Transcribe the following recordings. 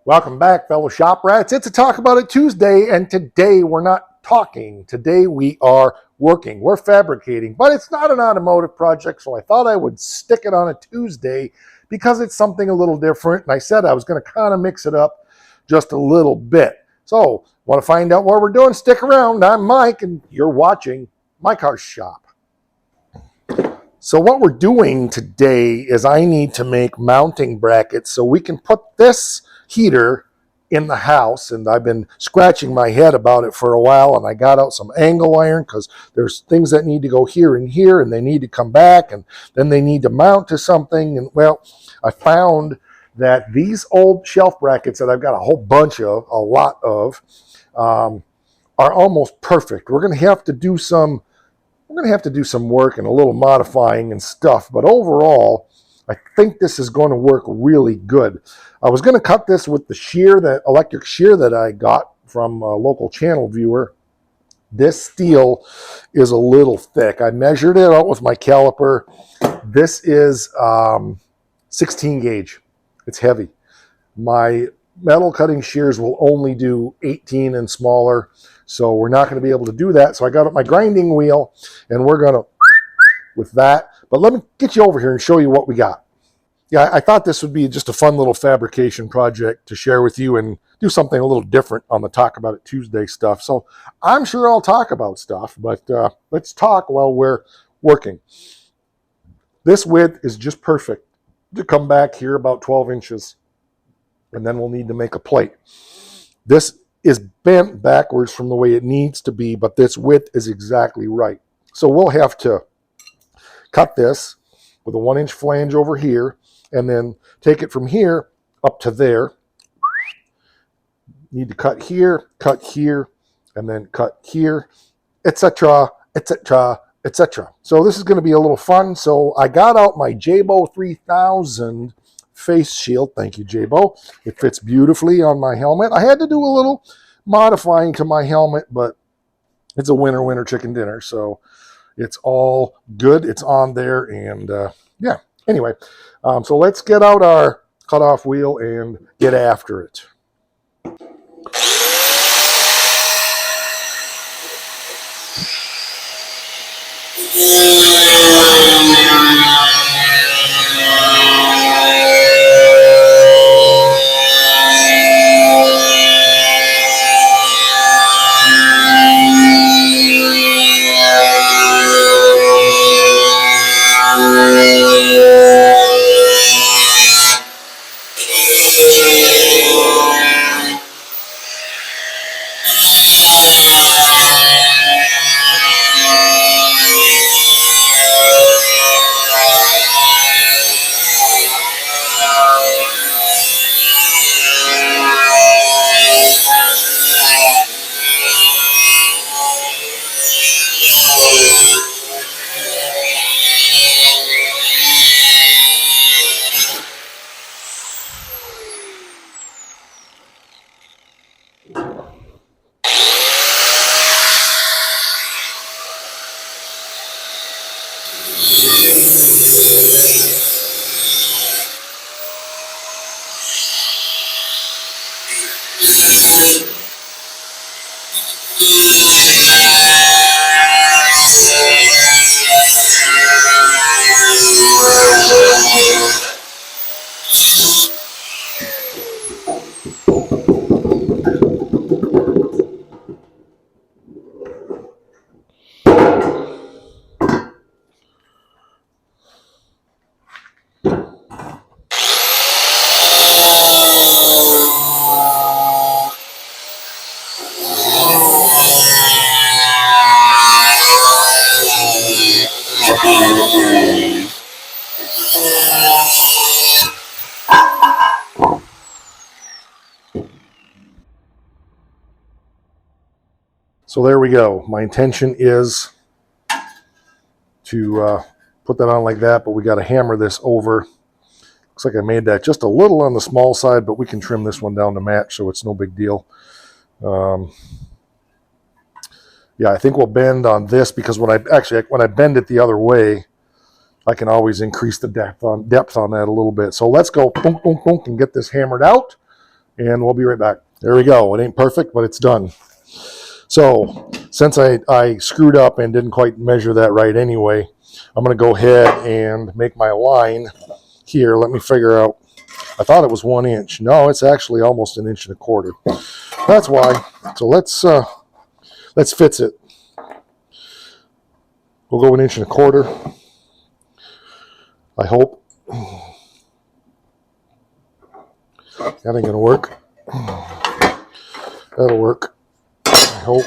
Welcome back, fellow shop rats. It's a Talk About It Tuesday, and today we're not talking. Today we are working. We're fabricating, but it's not an automotive project, so I thought I would stick it on a Tuesday because it's something a little different, and I said I was going to kind of mix it up just a little bit. So, want to find out what we're doing? Stick around. I'm Mike, and you're watching My Car Shop. So what we're doing today is I need to make mounting brackets so we can put this heater in the house, and I've been scratching my head about it for a while, and I got out some angle iron because there's things that need to go here and here, and they need to come back, and then they need to mount to something. And well, I found that these old shelf brackets that I've got a lot of, are almost perfect. We're going to have to do some work and a little modifying and stuff, but overall, I think this is going to work really good. I was going to cut this with the shear, that electric shear that I got from a local channel viewer. This steel is a little thick. I measured it out with my caliper. This is 16 gauge. It's heavy. My metal cutting shears will only do 18 and smaller, so we're not going to be able to do that. So I got up my grinding wheel, and we're going to with that. But let me get you over here and show you what we got. Yeah, I thought this would be just a fun little fabrication project to share with you and do something a little different on the Talk About It Tuesday stuff. So I'm sure I'll talk about stuff, but let's talk while we're working. This width is just perfect to come back here about 12 inches, and then we'll need to make a plate. This is bent backwards from the way it needs to be, but this width is exactly right. So we'll have to cut this with a 1-inch flange over here, and then take it from here up to there. Need to cut here, and then cut here, etc., etc., etc. So this is going to be a little fun. So I got out my Jabo 3000 face shield. Thank you, Jabo. It fits beautifully on my helmet. I had to do a little modifying to my helmet, but it's a winner chicken dinner, so it's all good. It's on there, and yeah. Anyway, so let's get out our cutoff wheel and get after it. So there we go. My intention is to put that on like that, but we got to hammer this over. Looks like I made that just a little on the small side, but we can trim this one down to match, so it's no big deal. Yeah, I think we'll bend on this because when I bend it the other way, I can always increase the depth on that a little bit. So let's go boom, boom, boom, and get this hammered out. and we'll be right back. There we go. It ain't perfect, but it's done. So since I screwed up and didn't quite measure that right anyway, I'm going to go ahead and make my line here. Let me figure out. I thought it was 1 inch. No, it's actually almost 1.25 inches. That's why. So let's fix it. We'll go 1.25 inches. I hope. That ain't gonna work. That'll work. I hope.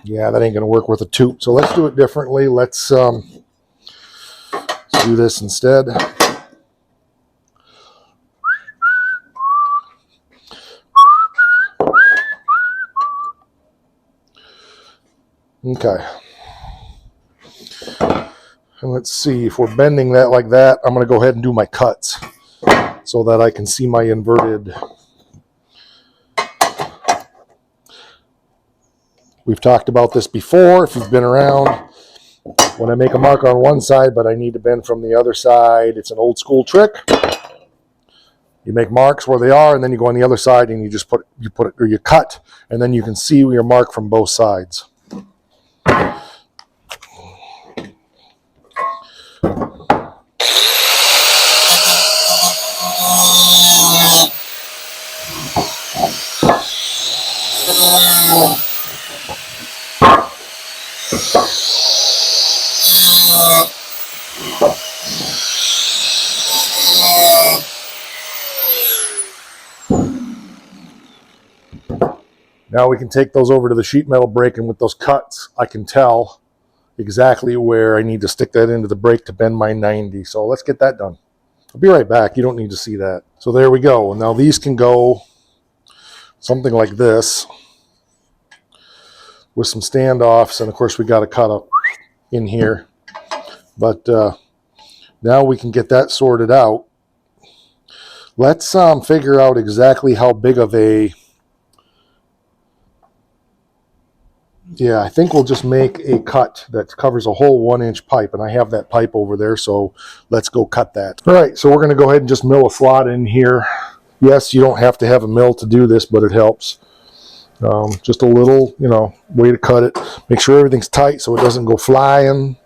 Yeah, that ain't gonna work with a tube. So let's do it differently. Let's do this instead. Okay. And let's see, if we're bending that like that, I'm going to go ahead and do my cuts so that I can see my inverted. We've talked about this before if you've been around. When I make a mark on one side, but I need to bend from the other side, it's an old school trick. You make marks where they are, and then you go on the other side and you cut, and then you can see your mark from both sides. Now we can take those over to the sheet metal brake, and with those cuts, I can tell exactly where I need to stick that into the brake to bend my 90. So let's get that done. I'll be right back. You don't need to see that. So there we go. Now these can go something like this with some standoffs, and of course we got to cut up in here. But now we can get that sorted out. Let's figure out exactly how big of a... Yeah, I think we'll just make a cut that covers a whole 1 inch pipe, and I have that pipe over there, so let's go cut that. All right, so we're going to go ahead and just mill a slot in here. Yes, you don't have to have a mill to do this, but it helps. Just a little, way to cut it. Make sure everything's tight so it doesn't go flying.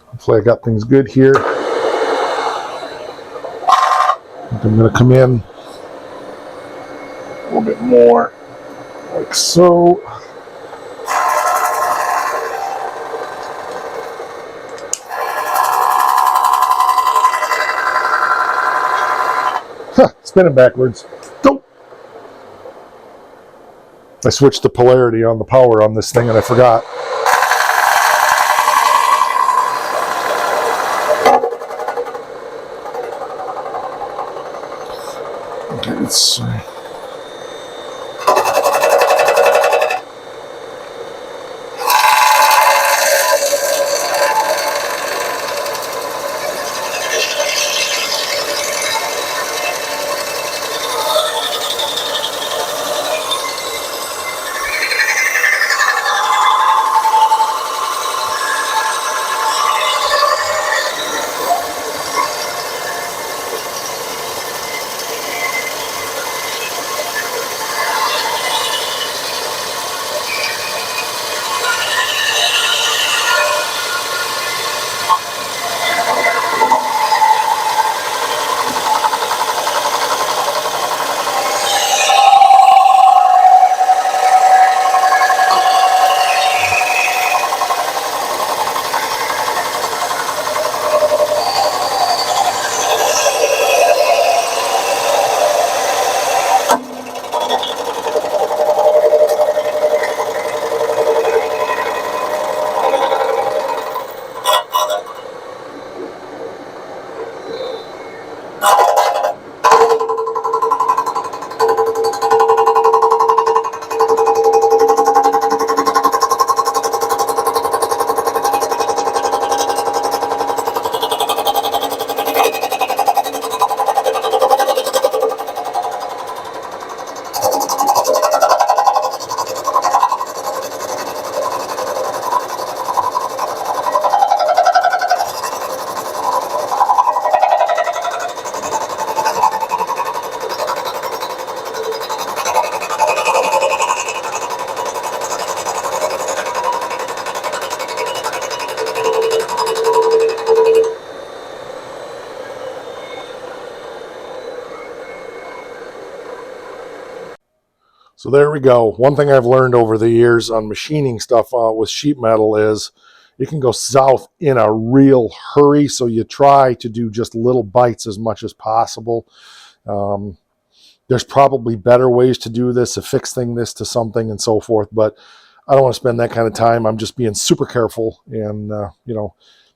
Hopefully I got things good here. I'm going to come in a little bit more, like so. Spin it backwards. Go. I switched the polarity on the power on this thing and I forgot. Okay, let's see. So there we go. One thing I've learned over the years on machining stuff with sheet metal is it can go south in a real hurry. So you try to do just little bites as much as possible. There's probably better ways to do this, affixing this to something and so forth, but I don't want to spend that kind of time. I'm just being super careful and,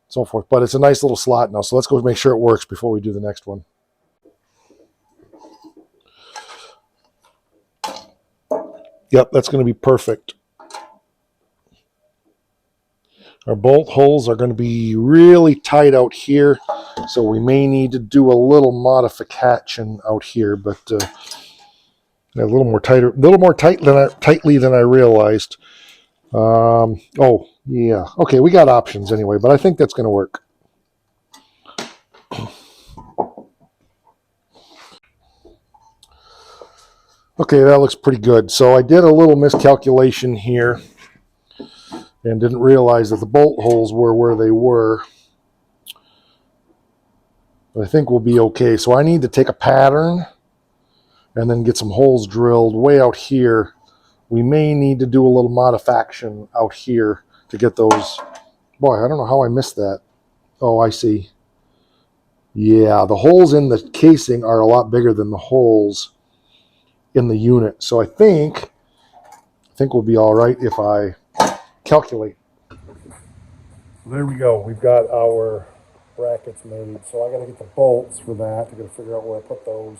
so forth. But it's a nice little slot now. So let's go make sure it works before we do the next one. Yep, that's going to be perfect. Our bolt holes are going to be really tight out here, so we may need to do a little modification out here, but a little more tightly than I realized. Oh yeah, okay, we got options anyway, but I think that's going to work. Okay, that looks pretty good. So I did a little miscalculation here and didn't realize that the bolt holes were where they were. But I think we'll be okay. So I need to take a pattern and then get some holes drilled way out here. We may need to do a little modification out here to get those. Boy, I don't know how I missed that. Oh, I see. Yeah, the holes in the casing are a lot bigger than the holes in the unit. So I think we'll be all right if I calculate. There we go. We've got our brackets made. So I got to get the bolts for that. I got to figure out where I put those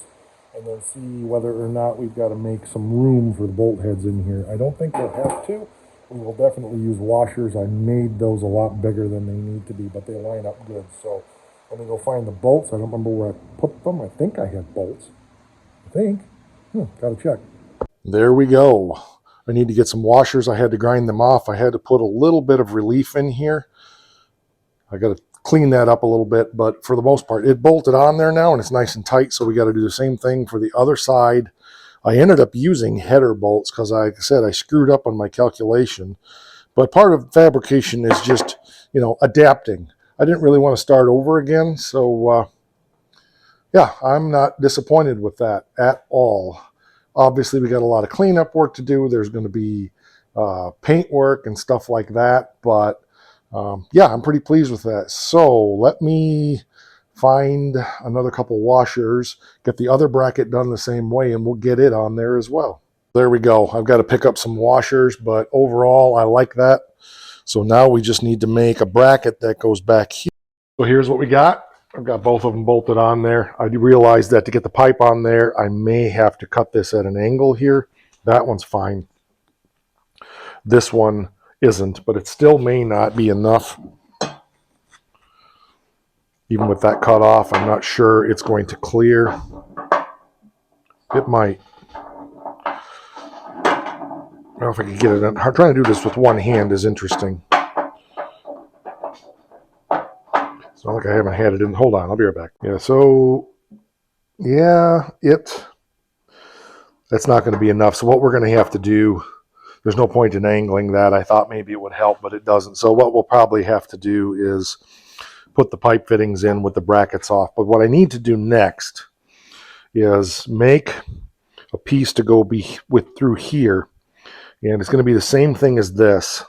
and then see whether or not we've got to make some room for the bolt heads in here. I don't think we'll have to. We will definitely use washers. I made those a lot bigger than they need to be, but they line up good. So let me go find the bolts. I don't remember where I put them. I think I had bolts. I think. Gotta check. There we go. I need to get some washers. I had to grind them off. I had to put a little bit of relief in here. I got to clean that up a little bit, but for the most part, it bolted on there now and it's nice and tight. So we got to do the same thing for the other side. I ended up using header bolts because, like I said, I screwed up on my calculation. But part of fabrication is just, adapting. I didn't really want to start over again. So, yeah, I'm not disappointed with that at all. Obviously, we got a lot of cleanup work to do. There's going to be paint work and stuff like that. But, yeah, I'm pretty pleased with that. So let me find another couple washers, get the other bracket done the same way, and we'll get it on there as well. There we go. I've got to pick up some washers, but overall, I like that. So now we just need to make a bracket that goes back here. So here's what we got. I've got both of them bolted on there. I realized that to get the pipe on there, I may have to cut this at an angle here. That one's fine. This one isn't, but it still may not be enough. Even with that cut off, I'm not sure it's going to clear. It might. I don't know if I can get it in. Trying to do this with one hand is interesting. It's not like I haven't had it in. Hold on, I'll be right back. Yeah, so, yeah, that's not going to be enough. So what we're going to have to do, there's no point in angling that. I thought maybe it would help, but it doesn't. So what we'll probably have to do is put the pipe fittings in with the brackets off. But what I need to do next is make a piece to go through here. And it's going to be the same thing as this.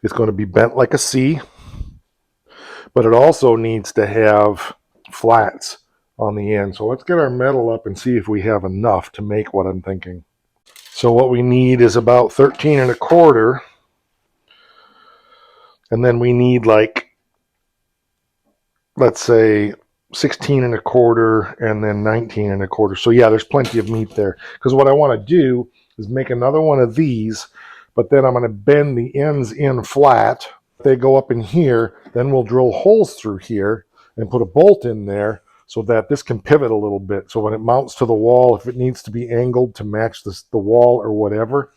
It's going to be bent like a C, but it also needs to have flats on the end. So let's get our metal up and see if we have enough to make what I'm thinking. So what we need is about 13 1/4. And then we need let's say 16 1/4 and then 19 1/4. So yeah, there's plenty of meat there. Because what I want to do is make another one of these, but then I'm going to bend the ends in flat. They go up in here, then we'll drill holes through here and put a bolt in there so that this can pivot a little bit. So when it mounts to the wall, if it needs to be angled to match the wall or whatever.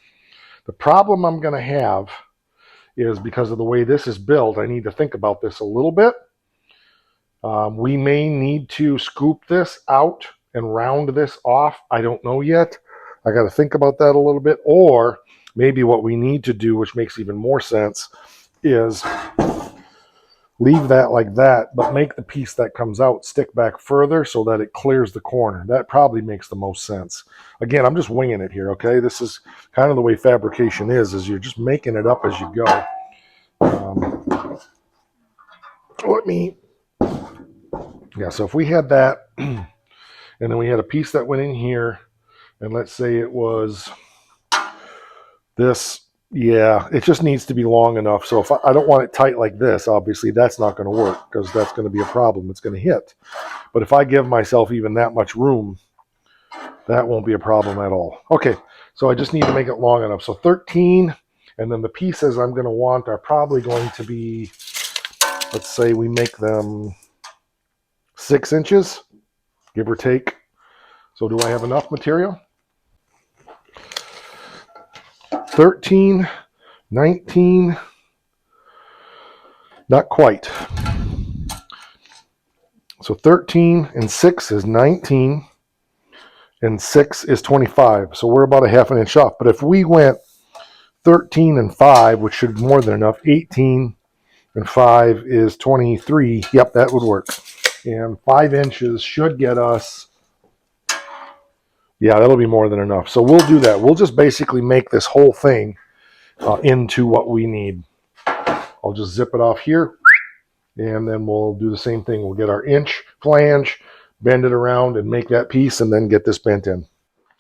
The problem I'm going to have is because of the way this is built, I need to think about this a little bit. We may need to scoop this out and round this off. I don't know yet. I got to think about that a little bit. Or maybe what we need to do, which makes even more sense, is leave that like that, but make the piece that comes out stick back further so that it clears the corner. That probably makes the most sense. Again, I'm just winging it here, okay? This is kind of the way fabrication is you're just making it up as you go. So if we had that, and then we had a piece that went in here, and let's say it was this, yeah, it just needs to be long enough. So if I don't want it tight like this, obviously that's not going to work because that's going to be a problem. It's going to hit. But if I give myself even that much room, that won't be a problem at all. Okay, so I just need to make it long enough. So 13, and then the pieces I'm going to want are probably going to be, let's say we make them 6 inches, give or take. So do I have enough material? 13, 19, not quite. So 13 and 6 is 19, and 6 is 25. So we're about a half an inch off. But if we went 13 and 5, which should be more than enough, 18 and 5 is 23. Yep, that would work. And 5 inches should get us, yeah, that'll be more than enough. So we'll do that. We'll just basically make this whole thing into what we need. I'll just zip it off here, and then we'll do the same thing. We'll get our inch flange, bend it around, and make that piece, and then get this bent in.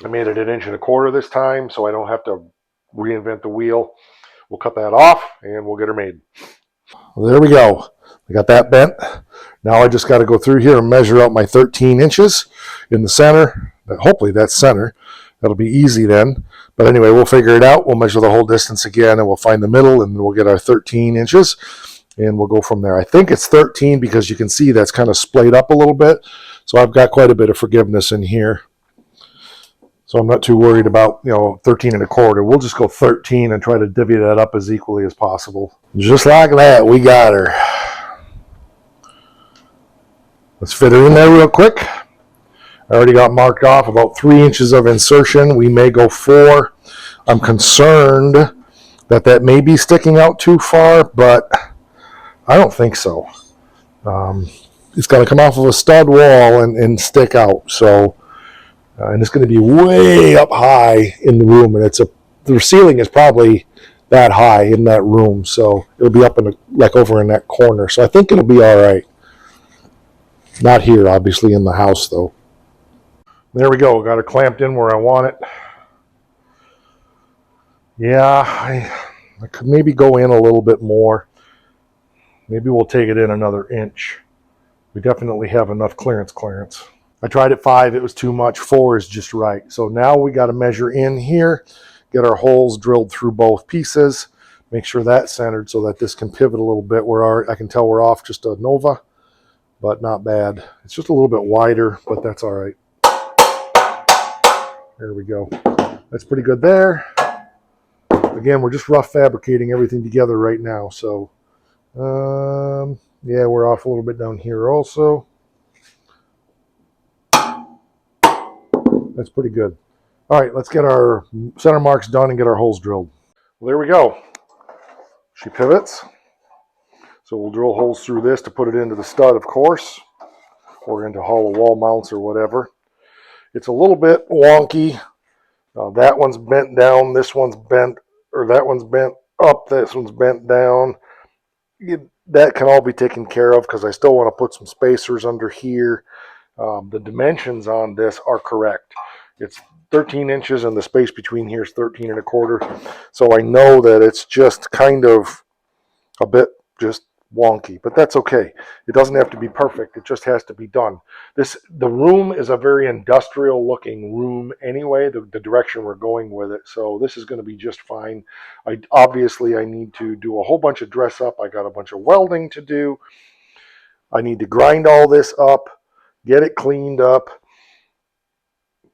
I made it 1.25 inches this time, so I don't have to reinvent the wheel. We'll cut that off, and we'll get her made. Well, there we go. I got that bent. Now I just got to go through here and measure out my 13 inches in the center. Hopefully that's center. That'll be easy then. But anyway, we'll figure it out. We'll measure the whole distance again, and we'll find the middle, and then we'll get our 13 inches, and we'll go from there. I think it's 13 because you can see that's kind of splayed up a little bit. So I've got quite a bit of forgiveness in here. So I'm not too worried about, 13 1/4. We'll just go 13 and try to divvy that up as equally as possible. Just like that, we got her. Let's fit her in there real quick. I already got marked off about 3 inches of insertion. We may go 4. I'm concerned that may be sticking out too far, but I don't think so. It's going to come off of a stud wall and stick out. So, and it's going to be way up high in the room, and the ceiling is probably that high in that room, so it'll be up over in that corner. So I think it'll be all right. Not here, obviously, in the house though. There we go. Got it clamped in where I want it. Yeah, I could maybe go in a little bit more. Maybe we'll take it in another inch. We definitely have enough clearance. I tried at 5, it was too much. 4 is just right. So now we got to measure in here, get our holes drilled through both pieces, make sure that's centered so that this can pivot a little bit. I can tell we're off just a nova, but not bad. It's just a little bit wider, but that's all right. There we go. That's pretty good there. Again, we're just rough fabricating everything together right now. So, yeah, we're off a little bit down here also. That's pretty good. All right, let's get our center marks done and get our holes drilled. Well, there we go. She pivots. So we'll drill holes through this to put it into the stud, of course, or into hollow wall mounts or whatever. It's a little bit wonky. That one's bent down, this one's bent, or that one's bent up, this one's bent down. That can all be taken care of because I still want to put some spacers under here. The dimensions on this are correct. It's 13 inches and the space between here is 13 1/4. So I know that it's just kind of a bit just wonky, but that's okay. It doesn't have to be perfect. It just has to be done. The room is a very industrial looking room anyway, the direction we're going with it. So this is going to be just fine. Obviously I need to do a whole bunch of dress up. I got a bunch of welding to do. I need to grind all this up, get it cleaned up,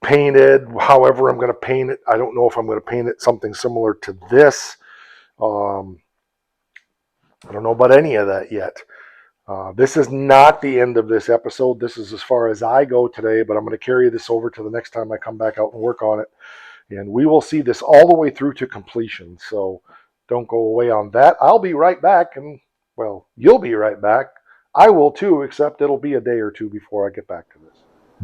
painted, however I'm going to paint it. I don't know if I'm going to paint it something similar to this. I don't know about any of that yet. This is not the end of this episode. This is as far as I go today, but I'm going to carry this over to the next time I come back out and work on it. And we will see this all the way through to completion. So don't go away on that. I'll be right back and Well, you'll be right back. I will too, except it'll be a day or two before I get back to this.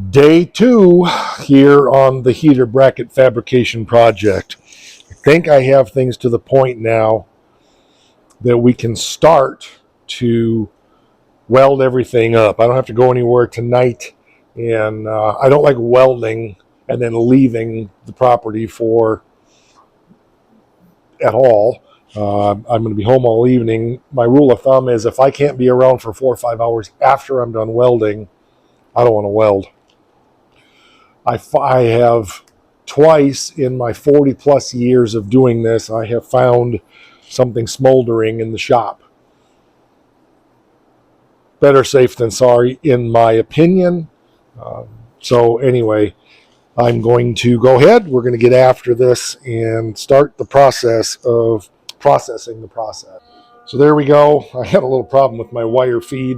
Day 2 here on the heater bracket fabrication project. I think I have things to the point now that we can start to weld everything up. I don't have to go anywhere tonight, and I don't like welding and then leaving the property for at all. I'm going to be home all evening. My rule of thumb is if I can't be around for 4 or 5 hours after I'm done welding, I don't want to weld. I have twice in my 40 plus years of doing this, I have found something smoldering in the shop. Better safe than sorry, in my opinion. So anyway, I'm going to go ahead. We're going to get after this and start the process of processing the process. So there we go. I had a little problem with my wire feed.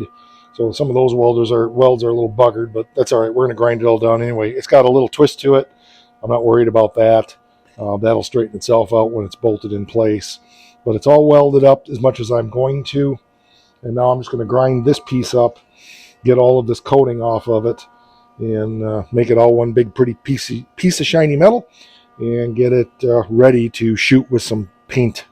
So some of those welds are a little buggered, but that's all right. We're going to grind it all down anyway. It's got a little twist to it. I'm not worried about that. That'll straighten itself out when it's bolted in place. But it's all welded up as much as I'm going to. And now I'm just going to grind this piece up, get all of this coating off of it, and make it all one big pretty piece of shiny metal, and get it ready to shoot with some paint.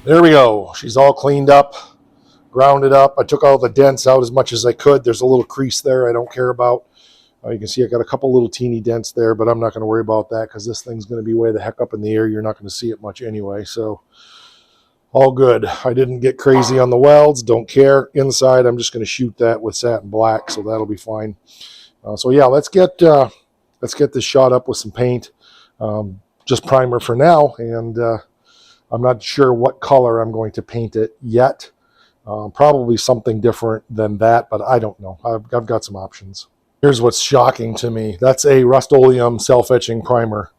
There we go. She's all cleaned up, grounded up. I took all the dents out as much as I could. There's a little crease there I don't care about. You can see I got a couple little teeny dents there, but I'm not going to worry about that because this thing's going to be way the heck up in the air. You're not going to see it much anyway, so all good. I didn't get crazy on the welds. Don't care. Inside, I'm just going to shoot that with satin black, so that'll be fine. So yeah, let's get this shot up with some paint. Just primer for now, and I'm not sure what color I'm going to paint it yet. Probably something different than that, but I don't know. I've got some options. Here's what's shocking to me. That's a Rust-Oleum self-etching primer.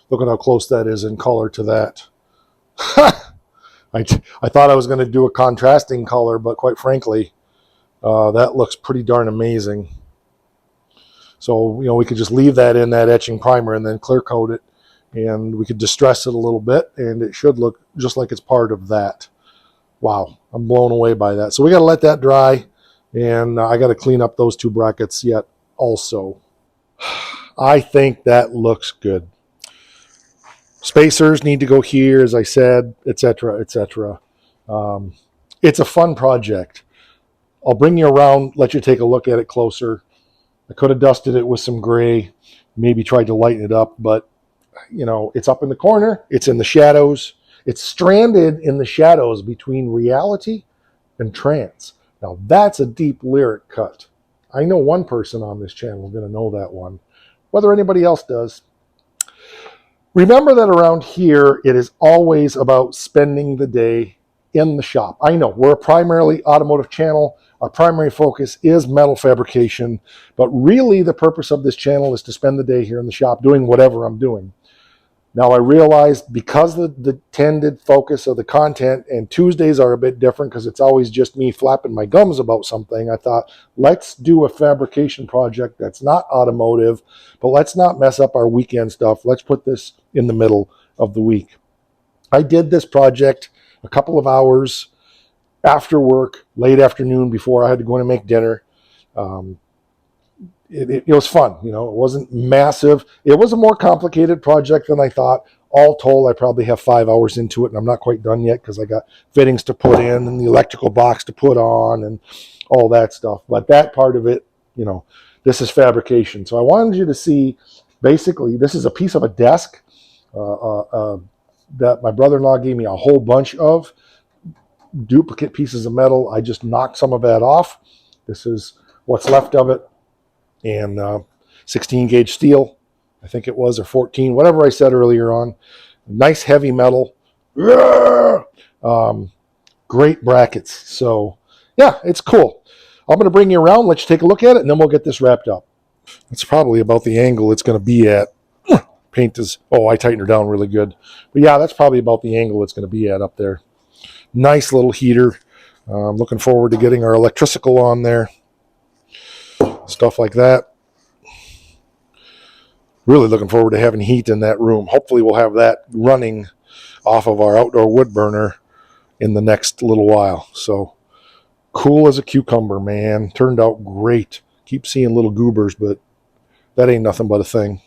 Look at how close that is in color to that. I thought I was going to do a contrasting color, but quite frankly, that looks pretty darn amazing. So, we could just leave that in that etching primer and then clear coat it, and we could distress it a little bit, and it should look just like it's part of that. Wow, I'm blown away by that. So we got to let that dry, and I got to clean up those two brackets yet also. I think that looks good. Spacers need to go here, as I said, etc., etc. It's a fun project. I'll bring you around, let you take a look at it closer. I could have dusted it with some gray, maybe tried to lighten it up, but it's up in the corner, it's in the shadows, it's stranded in the shadows between reality and trance. Now that's a deep lyric cut. I know one person on this channel is going to know that one. Whether anybody else does, remember that around here, it is always about spending the day in the shop. I know we're a primarily automotive channel. Our primary focus is metal fabrication, but really the purpose of this channel is to spend the day here in the shop doing whatever I'm doing. Now I realized because the tended focus of the content, and Tuesdays are a bit different because it's always just me flapping my gums about something, I thought, let's do a fabrication project that's not automotive, but let's not mess up our weekend stuff. Let's put this in the middle of the week. I did this project a couple of hours after work, late afternoon, before I had to go in and make dinner. It was fun. It wasn't massive. It was a more complicated project than I thought. All told, I probably have 5 hours into it, and I'm not quite done yet because I got fittings to put in and the electrical box to put on and all that stuff. But that part of it, this is fabrication. So I wanted you to see, basically, this is a piece of a desk that my brother-in-law gave me a whole bunch of. duplicate pieces of metal. I just knocked some of that off. This is what's left of it. And 16 gauge steel, I think it was, or 14, whatever I said earlier on. Nice heavy metal. Great brackets. So yeah, it's cool. I'm going to bring you around, let you take a look at it, and then we'll get this wrapped up. That's probably about the angle it's going to be at. Paint is, oh, I tightened her down really good. But yeah, that's probably about the angle it's going to be at up there. Nice little heater. I'm looking forward to getting our electrical on there. Stuff like that. Really looking forward to having heat in that room. Hopefully we'll have that running off of our outdoor wood burner in the next little while. So cool as a cucumber, man. Turned out great. Keep seeing little goobers, but that ain't nothing but a thing.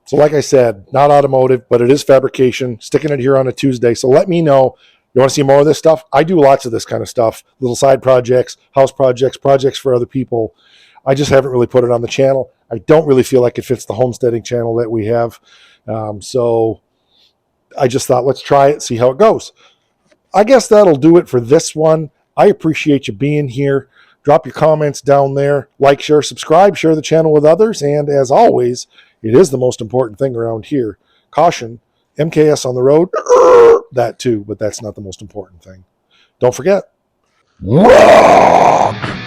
So like I said, not automotive, but it is fabrication. Sticking it here on a Tuesday. So let me know. You want to see more of this stuff? I do lots of this kind of stuff. Little side projects, house projects, projects for other people. I just haven't really put it on the channel. I don't really feel like it fits the homesteading channel that we have. So I just thought, let's try it, see how it goes. I guess that'll do it for this one. I appreciate you being here. Drop your comments down there. Like, share, subscribe, share the channel with others. And as always, it is the most important thing around here. Caution, MKS on the road. That too, but that's not the most important thing. Don't forget. Rock!